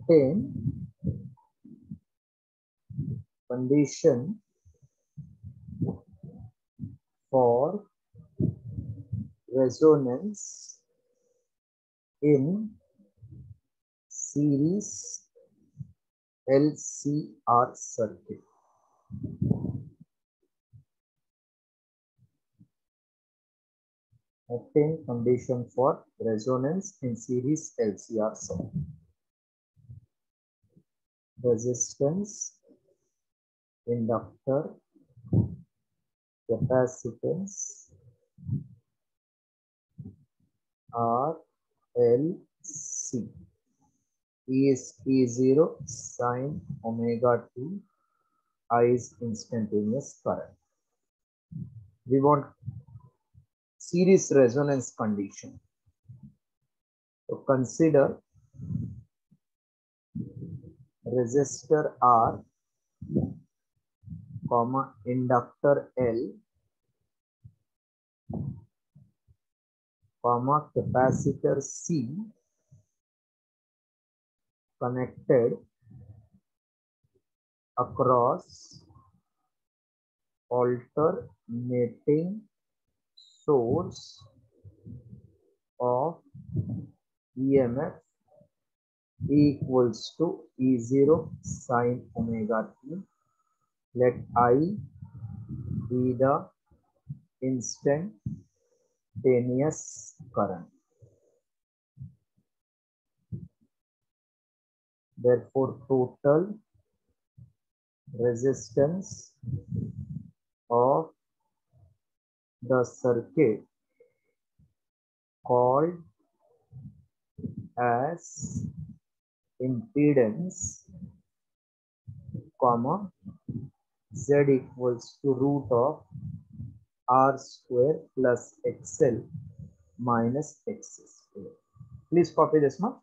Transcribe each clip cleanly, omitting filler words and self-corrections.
obtain condition for resonance in series LCR circuit. Obtain condition for resonance in series LCR circuit. Resistance, inductor, capacitance, R, L, C. E is E0 sine omega t. I is instantaneous current. We want series resonance condition. So consider resistor R, comma, inductor L, comma, capacitor C connected across alternating source of EMF E equals to E0 sine omega t. Let I be the instantaneous current. Therefore, total resistance of the circuit called as impedance, comma, Z equals to root of R square plus XL minus X square. Please copy this one.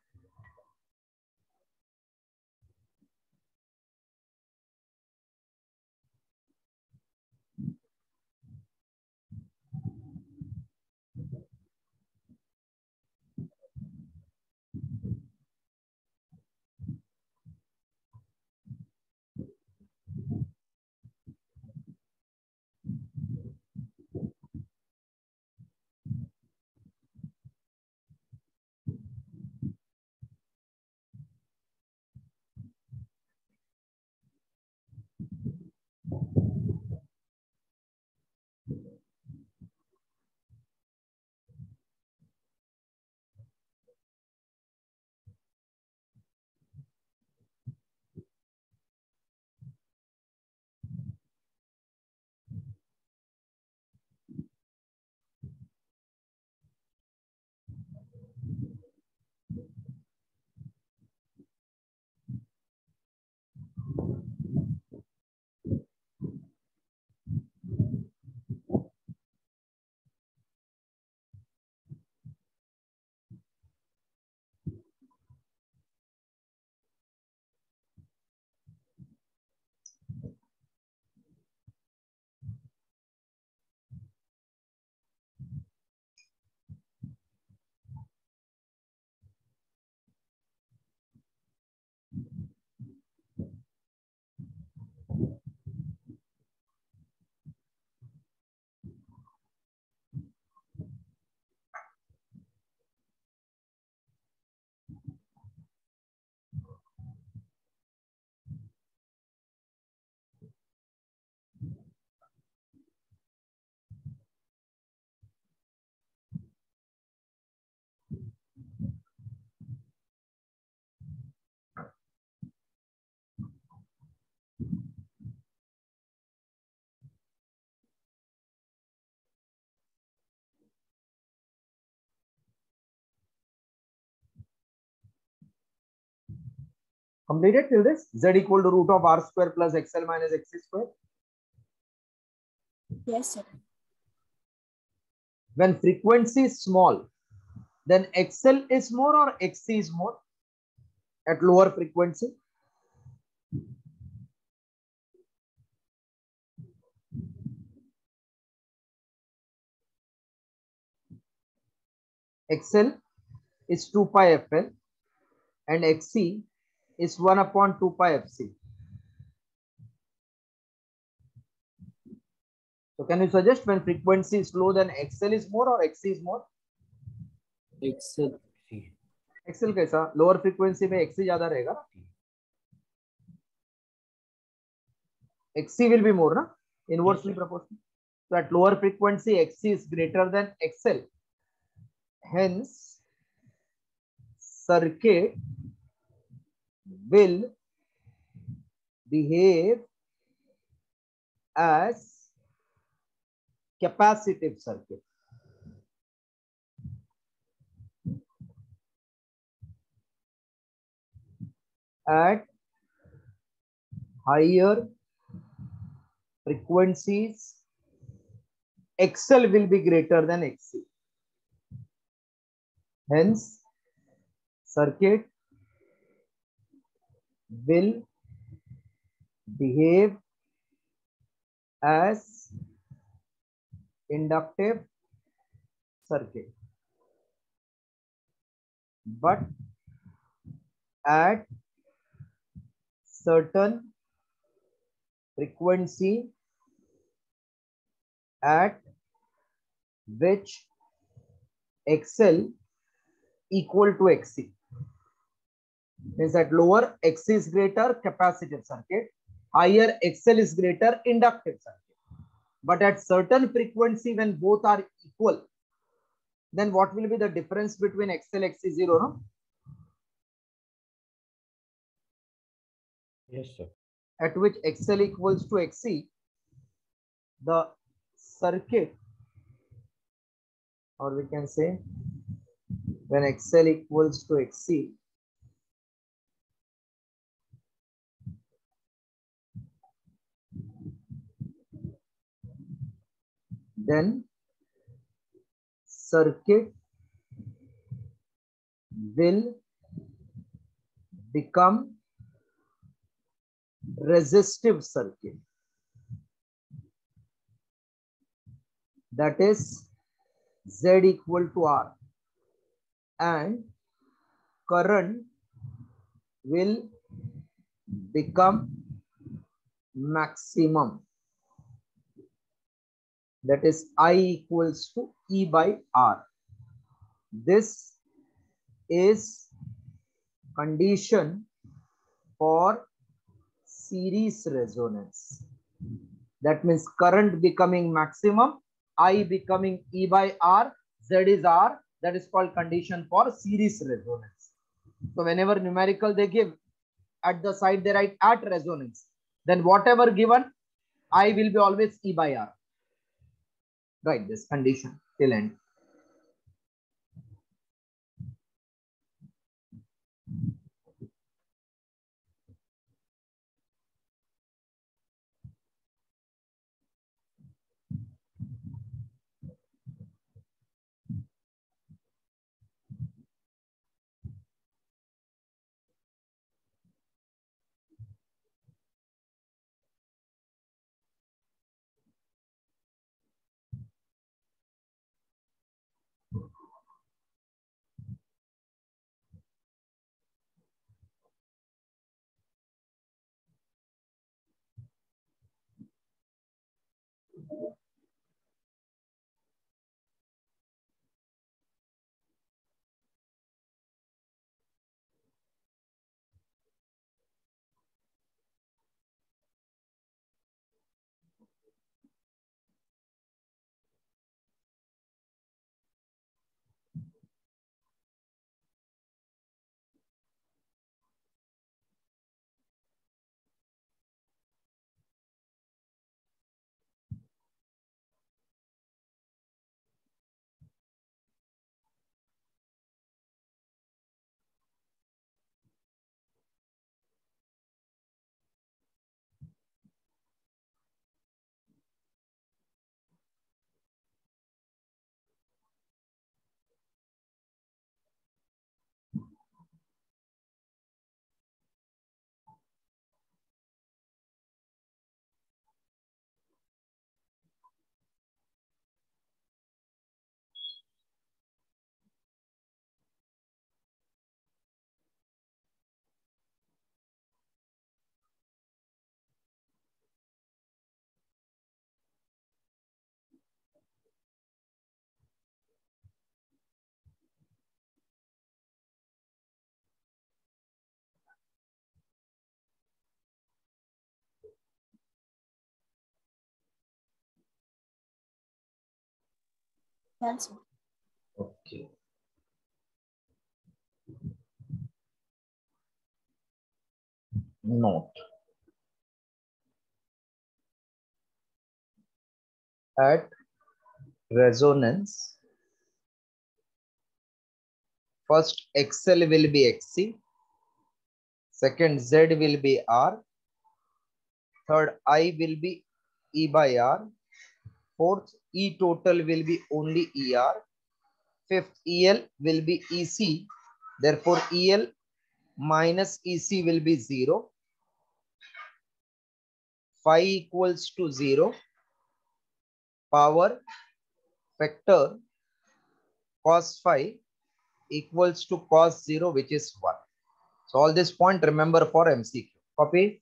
Completed till this? Z equal to root of R square plus XL minus X square. Yes, sir. When frequency is small, then XL is more or XC is more at lower frequency? XL is 2 pi FL and XC is 1 upon 2 pi fc. So can you suggest when frequency is low, then XL is more or XC is more? XL. XL कैसा? Lower frequency में XC ज्यादा रहेगा ना? XC will be more, na? Inversely proportional. So at lower frequency, XC is greater than XL. Hence, circuit will behave as capacitive circuit. At higher frequencies, XL will be greater than XC. Hence, circuit will behave as inductive circuit. But at certain frequency at which XL equal to XC. Means at lower XC is greater capacitive circuit, higher XL is greater inductive circuit. But at certain frequency when both are equal, then what will be the difference between XL XC 0? No? Yes, sir. At which XL equals to XC, the circuit, or we can say when XL equals to XC, then circuit will become resistive circuit. That is Z equal to R, and current will become maximum. That is I equals to E by R. This is condition for series resonance. That means current becoming maximum, I becoming E by R, Z is R. That is called condition for series resonance. So whenever numerical they give, at the side they write at resonance. Then whatever given, I will be always E by R. Write this condition till end. Done, sir. Okay. Note. At resonance, first XL will be XC, second Z will be R, third I will be E by R, fourth E total will be only ER, fifth EL will be EC, therefore EL minus EC will be 0, phi equals to 0, power factor cos phi equals to cos 0, which is 1. So all this point remember for MCQ. Copy.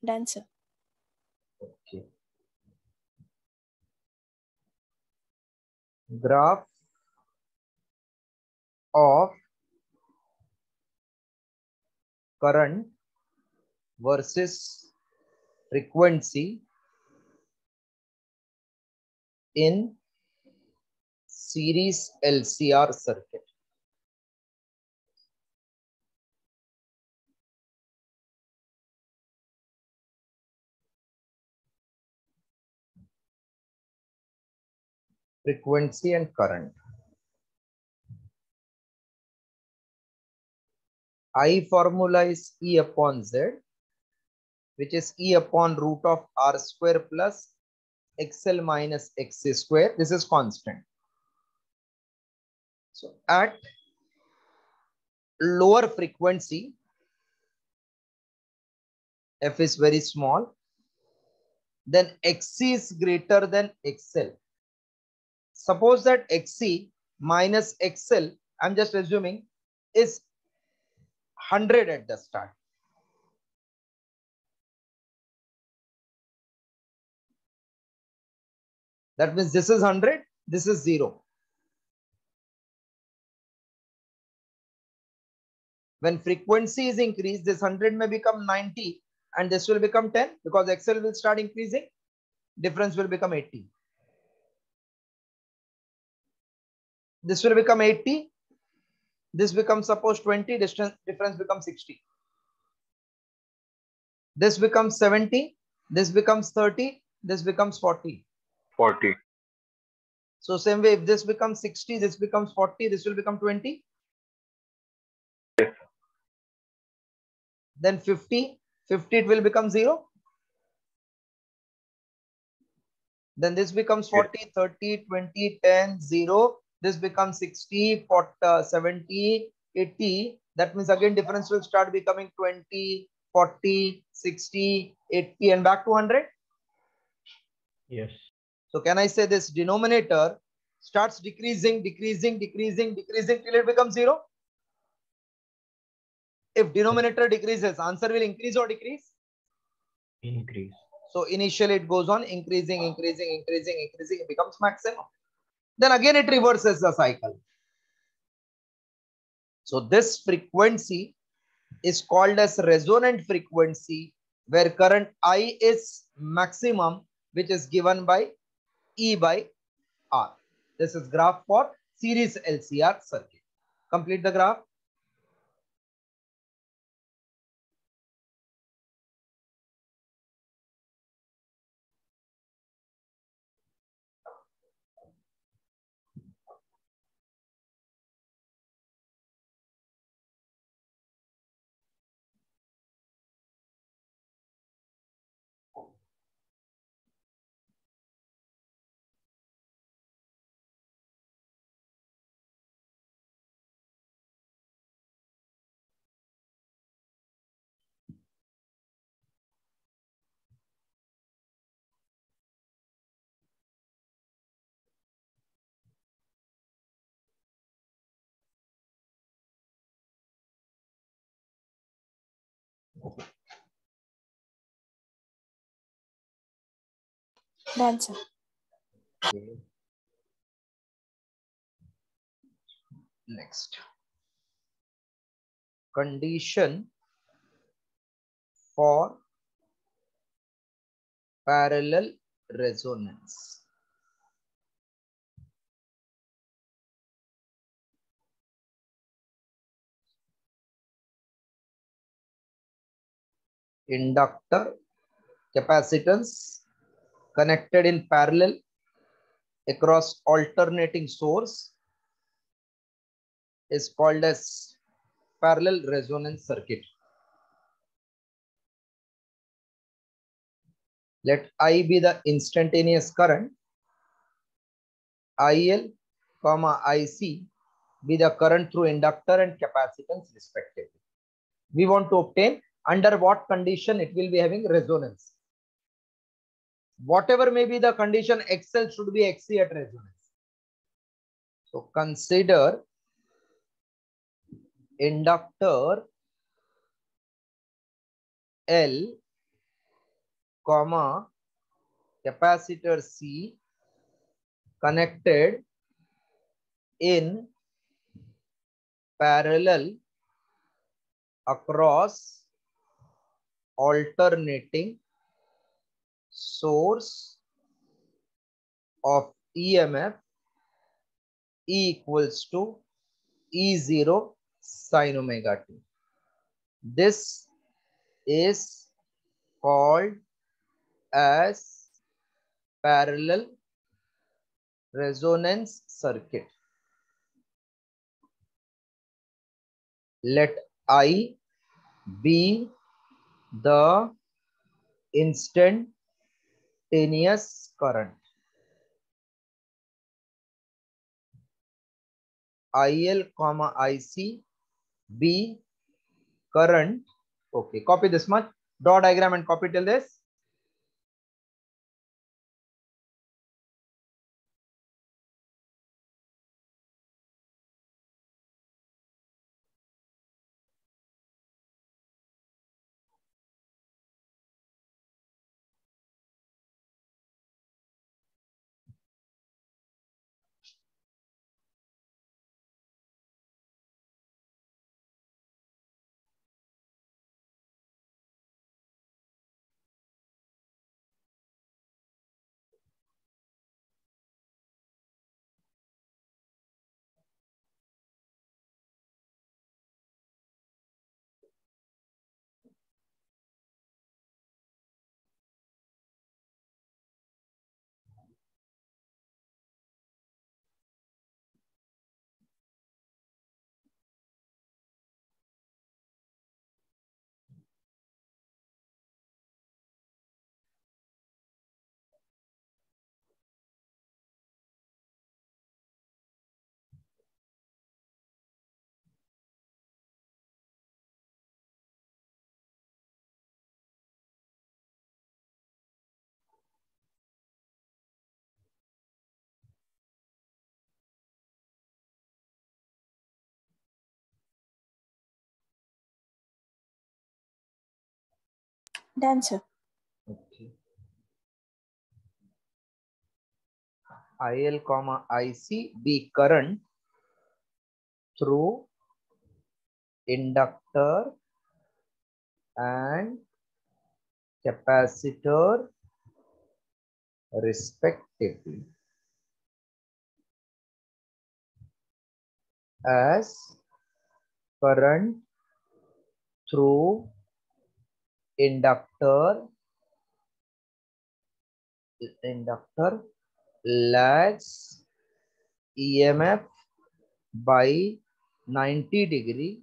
Done, sir. Okay. Graph of current versus frequency in series LCR circuit. Frequency and current. I formula is E upon Z, which is E upon root of R square plus XL minus XC square. This is constant. So at lower frequency, F is very small, then XC is greater than XL. Suppose that XC minus XL, I'm just assuming, is 100 at the start. That means this is 100, this is 0. When frequency is increased, this 100 may become 90 and this will become 10 because XL will start increasing. Difference will become 80. This will become 80. This becomes suppose 20, difference becomes 60. This becomes 70. This becomes 30. This becomes 40. 40. So same way, if this becomes 60, this becomes 40, this will become 20. Yes. Then 50, it will become 0. Then this becomes 40, yes. 30, 20, 10, 0. This becomes 60, 40, 70, 80. That means again difference will start becoming 20, 40, 60, 80 and back to 100. Yes. So can I say this denominator starts decreasing till it becomes 0? If denominator decreases, answer will increase or decrease? Increase. So initially it goes on increasing, it becomes maximum. Then again it reverses the cycle. So this frequency is called as resonant frequency, where current I is maximum, which is given by E by R. This is graph for series LCR circuit. Complete the graph. Done, sir. Okay. Next. Condition for parallel resonance. Inductor capacitance connected in parallel across alternating source is called as parallel resonance circuit. Let I be the instantaneous current, IL, IC be the current through inductor and capacitance respectively. We want to obtain under what condition it will be having resonance. Whatever may be the condition, XL should be XC at resonance. So consider inductor L, capacitor C connected in parallel across alternating source of EMF E equals to E0 sin omega t. This is called as parallel resonance circuit. Let I be the instantaneous current. IL, IC be current. Okay, copy this much. Draw diagram and copy till this. Done, sir. Okay. IL, IC be current through inductor and capacitor respectively as current through inductor lags EMF by 90°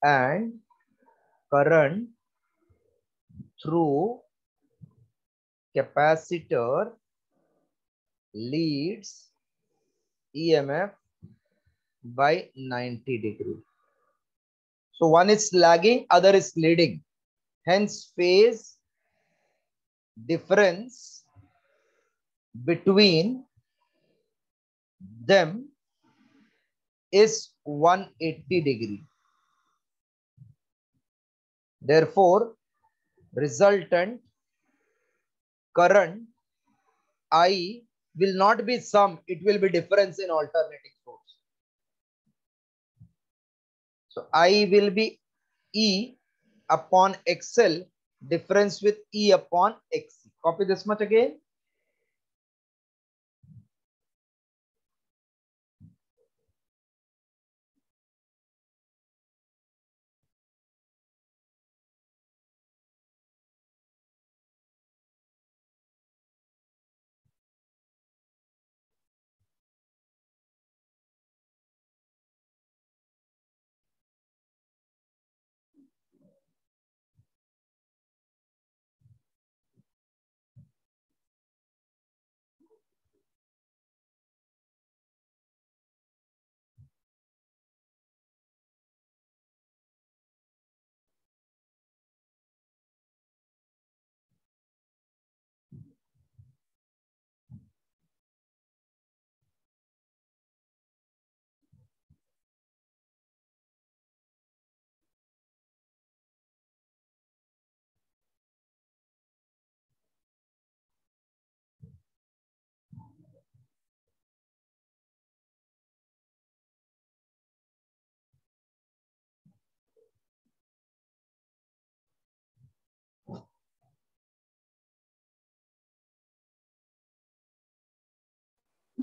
and current through capacitor leads EMF by 90°. So one is lagging, other is leading. Hence phase difference between them is 180°. Therefore, resultant current I will not be sum, it will be difference in alternating source. So I will be E upon XL, difference with E upon XC. Copy this much again.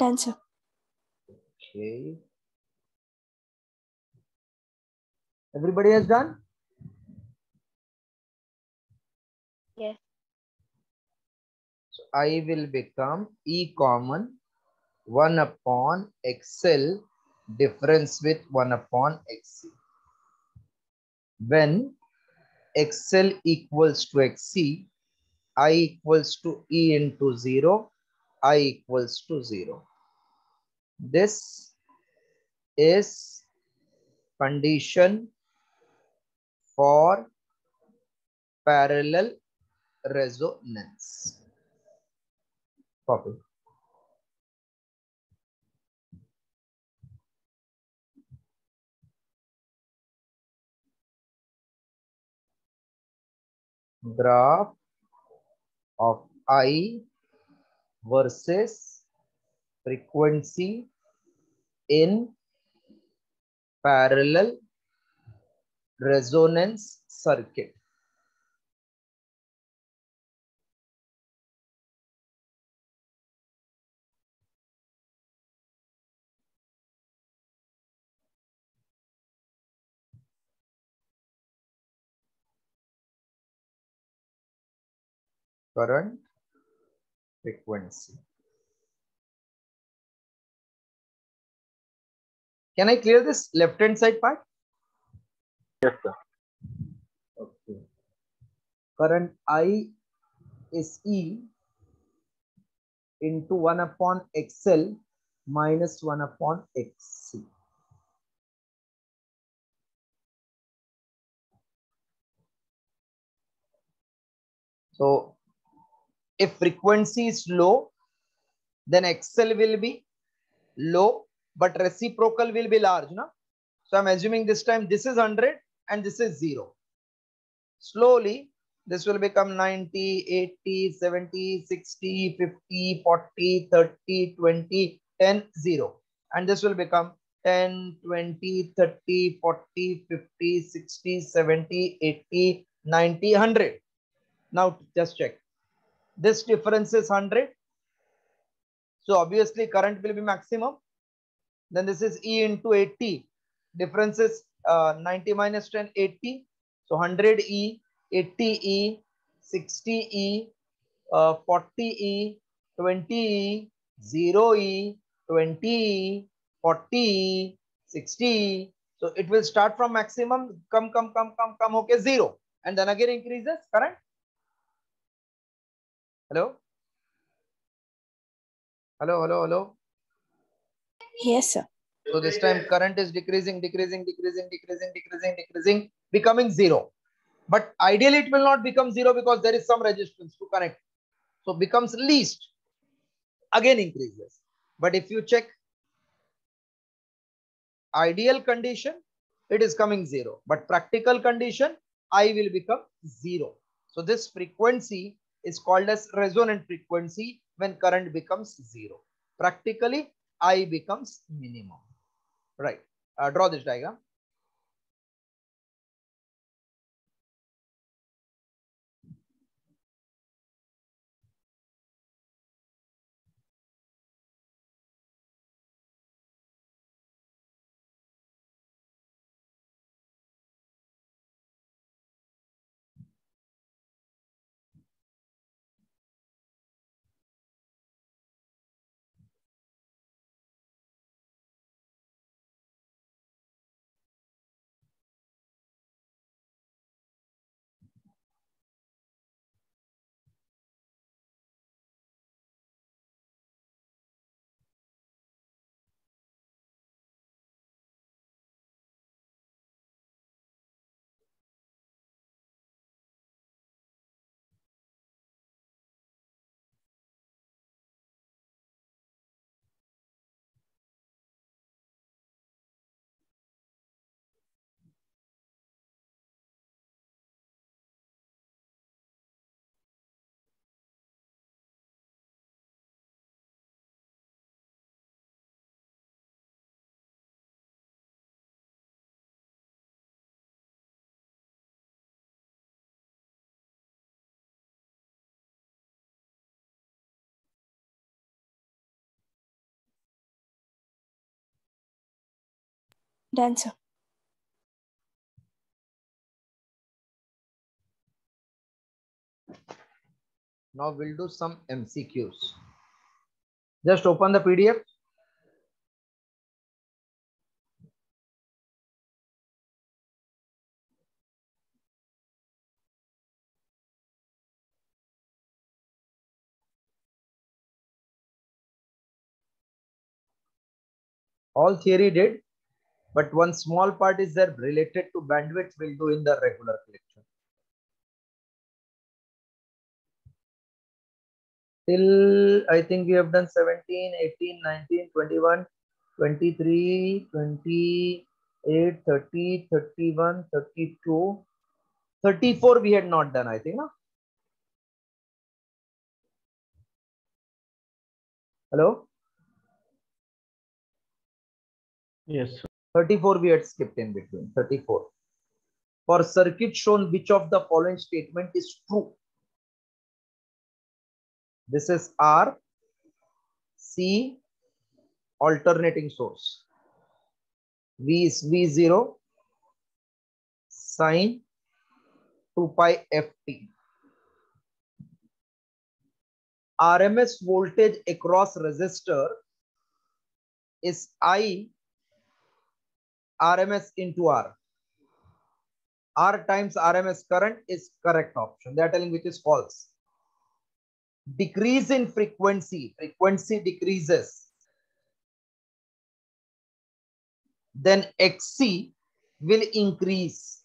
Done, sir. Okay. Everybody has done? Yes. So I will become E common 1 upon XL, difference with 1 upon XC. When XL equals to XC, I equals to E into 0, I equals to 0. This is condition for parallel resonance. Copy. Graph of I versus frequency in parallel resonance circuit. Current, frequency. Can I clear this left hand side part? Yes, sir. Okay. Current I is E into 1 upon XL minus 1 upon XC. So if frequency is low, then XL will be low, but reciprocal will be large. No? So I'm assuming this time this is 100 and this is 0. Slowly, this will become 90, 80, 70, 60, 50, 40, 30, 20, 10, 0. And this will become 10, 20, 30, 40, 50, 60, 70, 80, 90, 100. Now just check. This difference is 100. So obviously current will be maximum. Then this is E into 80. Difference is 90 minus 10, 80. So 100E, 80E, 60E, 40E, 20E, 0E, 20E, 40E, 60E. So it will start from maximum, come, okay, 0. And then again increases, correct? Hello? Hello? Yes, sir. So this time current is decreasing, becoming 0. But ideally it will not become 0 because there is some resistance to connect. So becomes least, again increases. But if you check ideal condition, it is coming 0. But practical condition, I will become 0. So this frequency is called as resonant frequency when current becomes 0. Practically, I becomes minimum. Right. Draw this diagram. Done, sir. Now we'll do some MCQs. Just open the PDF. All theory did, but one small part is there related to bandwidth. We'll do in the regular lecture. Till I think we have done 17, 18, 19, 21, 23, 28, 30, 31, 32, 34 we had not done, I think. No? Hello? Yes, sir. 34 we had skipped in between. 34. For circuit shown, which of the following statement is true? This is R, C, alternating source. V is V0, sine 2 pi ft. RMS voltage across resistor is I RMS into R. R times RMS current is correct option. They are telling which is false. Decrease in frequency. Frequency decreases. Then XC will increase.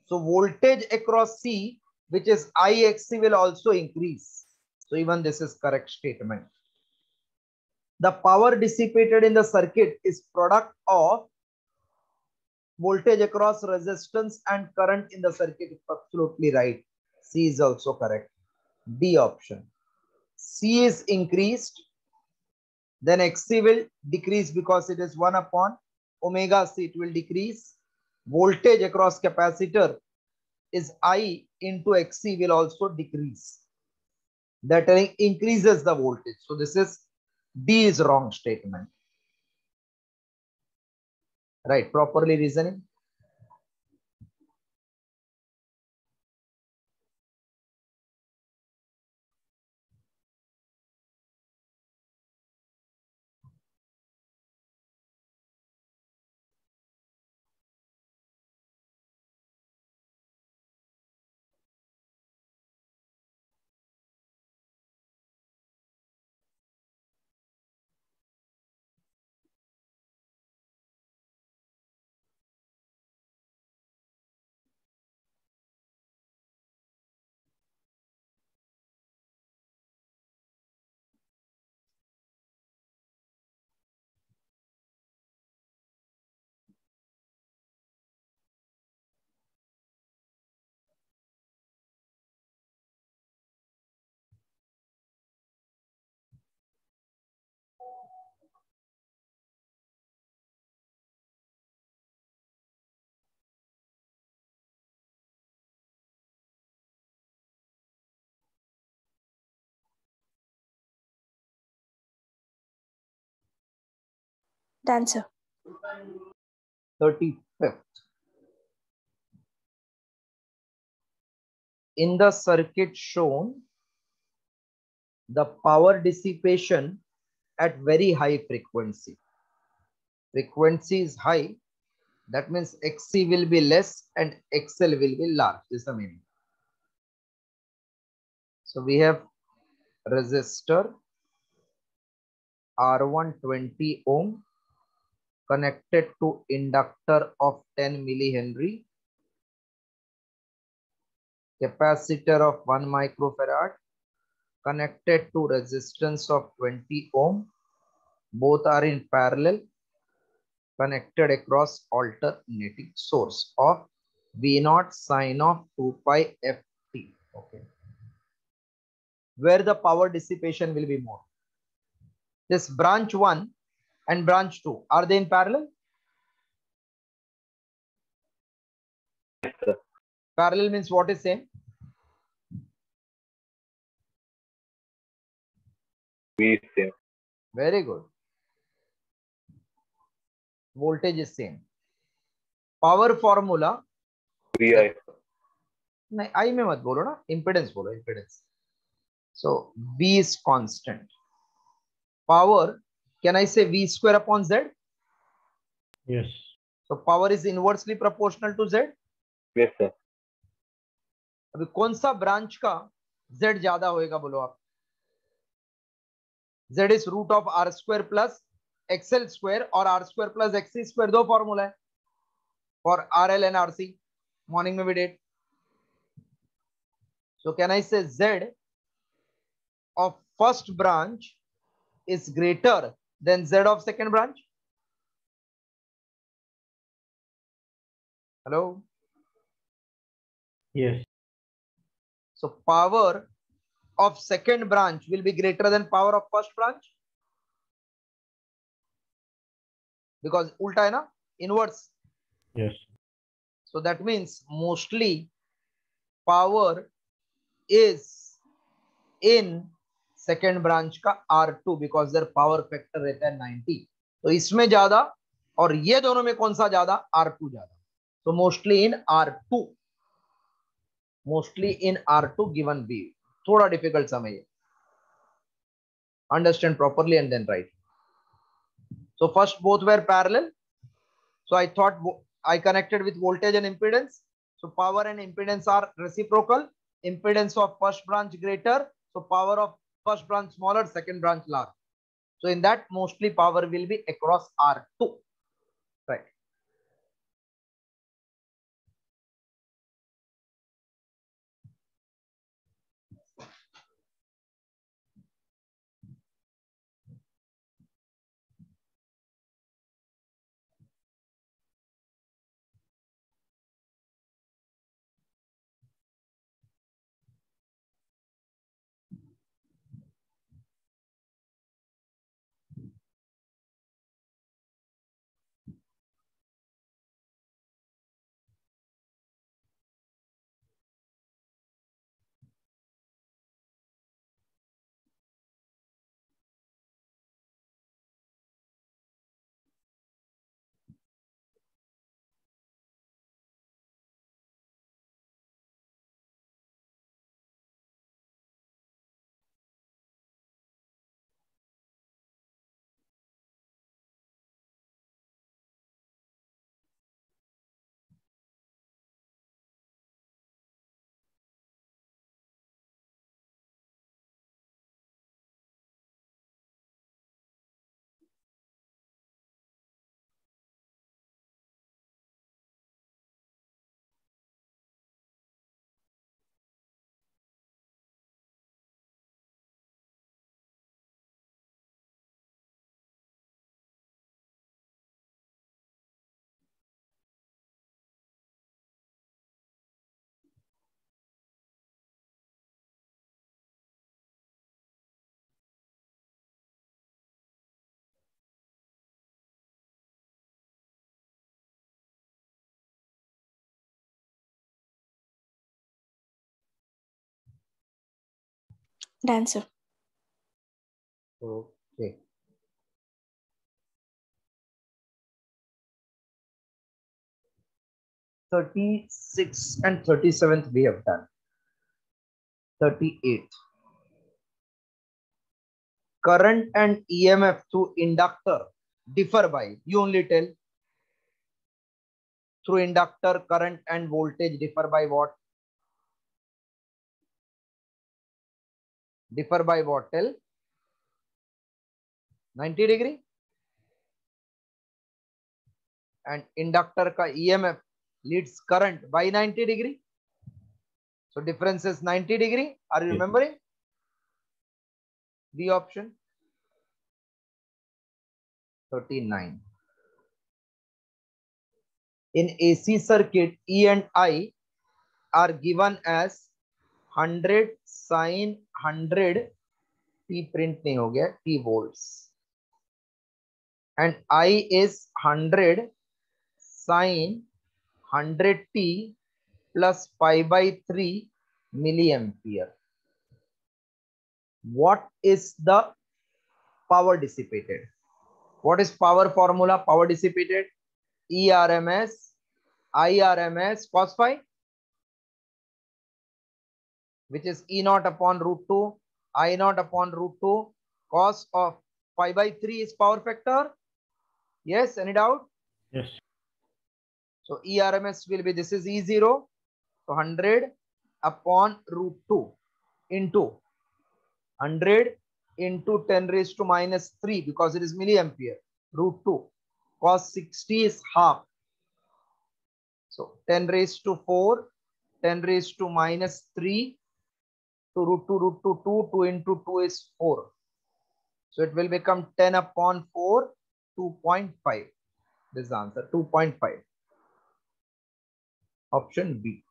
So voltage across C, which is IXC, will also increase. So even this is correct statement. The power dissipated in the circuit is product of voltage across resistance and current in the circuit. Absolutely right. C is also correct. D option. C is increased. Then XC will decrease because it is 1 upon omega C. It will decrease. Voltage across capacitor is I into XC will also decrease. That increases the voltage. So this is D is wrong statement. Right. Properly reasoning. Dancer. 35th. In the circuit shown, the power dissipation at very high frequency. Frequency is high, that means XC will be less and XL will be large. This is the meaning. So we have resistor R1 20 ohm connected to inductor of 10 millihenry, capacitor of 1 microfarad connected to resistance of 20 ohm. Both are in parallel, connected across alternating source of V0 sine of 2 pi ft. Okay. Where the power dissipation will be more. This branch 1 and branch 2, are they in parallel? Yes, sir. Parallel means what is same? V is same. Very good. Voltage is same. Power formula. VI. नहीं I में मत बोलो ना, impedance बोलो, impedance. So V is constant. Power, can I say V square upon Z? Yes. So power is inversely proportional to Z. Yes, sir. अभी कौन सा branch का Z ज्यादा होएगा बोलो आप? Z is root of R square plus XL square और R square plus XC square दो फॉर्मूला है for RL and RC. Morning में भी date. So can I say Z of first branch is greater than Z of second branch? Hello? Yes. So power of second branch will be greater than power of first branch? Because ulta hai na? Inverse. Yes. So that means mostly power is in second branch का R2 because their power factor रहता है 90. तो इसमें ज्यादा और ये दोनों में कौन सा ज्यादा? R2 ज्यादा. So mostly in R2. Mostly in R2 given B. थोड़ा difficult समझिए. Understand properly and then write. So first both were parallel. So I thought I connected with voltage and impedance. So power and impedance are reciprocal. Impedance of first branch greater. So power of first branch smaller, second branch large. So in that mostly power will be across R2. Right. Dancer. Okay. 36 and 37th we have done. 38. Current and EMF through inductor differ by, you only tell. Through inductor, current and voltage differ by what? Differ by what? Tell. 90 degree. And inductor ka EMF leads current by 90 degree. So difference is 90 degree. Are you remembering? B option. 39. In AC circuit, E and I are given as 100 sin 100 T print nahi ho gaya, T volts. And I is 100 sin 100 T plus pi by 3 milliampere. What is the power dissipated? What is power formula? Power dissipated ERMS, IRMS cos phi, which is E naught upon root 2, I naught upon root 2, cos of pi by 3 is power factor. Yes, any doubt? Yes. So ERMS will be, this is E0, so 100 upon root 2 into 100 into 10 raised to minus 3 because it is milliampere, root 2, cos 60 is half. So 10 raised to 4, 10 raised to minus 3 to root 2, 2 into 2 is 4. So it will become 10 upon 4, 2.5. This is the answer, 2.5. Option B.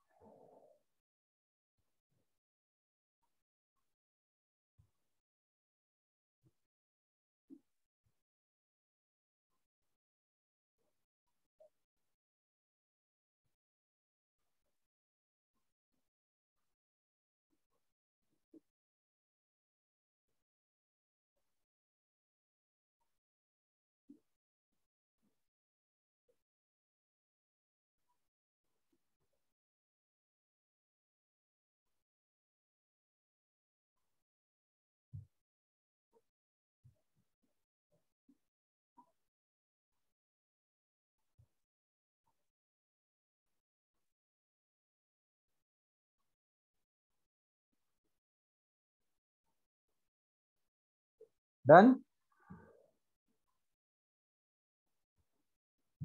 Done?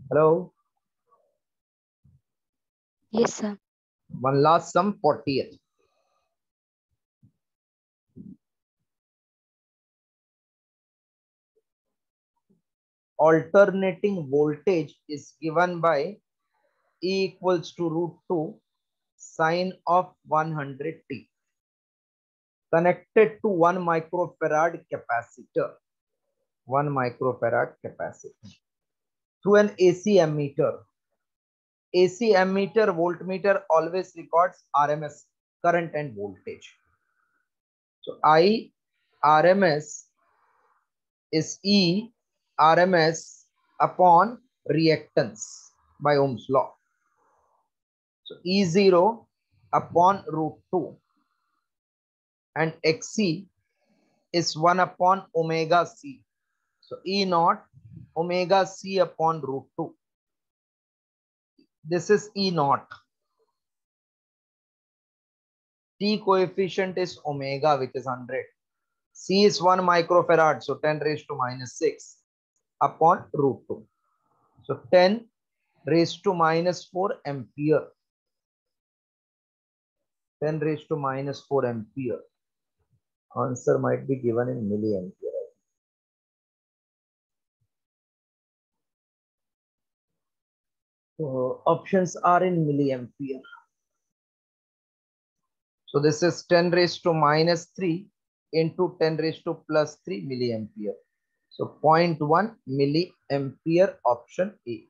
Hello? Yes, sir. One last sum, 40th. Alternating voltage is given by E equals to root 2 sine of 100t. Connected to 1 microfarad capacitor. 1 microfarad capacitor. Through an AC ammeter. AC ammeter, voltmeter always records RMS, current and voltage. So I RMS is E RMS upon reactance by Ohm's law. So E0 upon root 2 and XC is 1 upon omega C. So E naught omega C upon root 2. This is E naught. T coefficient is omega, which is 100. C is 1 microfarad, so 10 raised to minus 6 upon root 2. So 10 raised to minus 4 ampere. 10 raised to minus 4 ampere. Answer might be given in milliampere. So options are in milliampere. So this is 10 raised to minus 3 into 10 raised to plus 3 milliampere. So 0.1 milliampere, option A.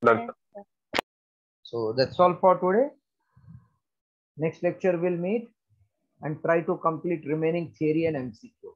Done. So that's all for today. Next lecture we'll meet and try to complete remaining theory and MCQ.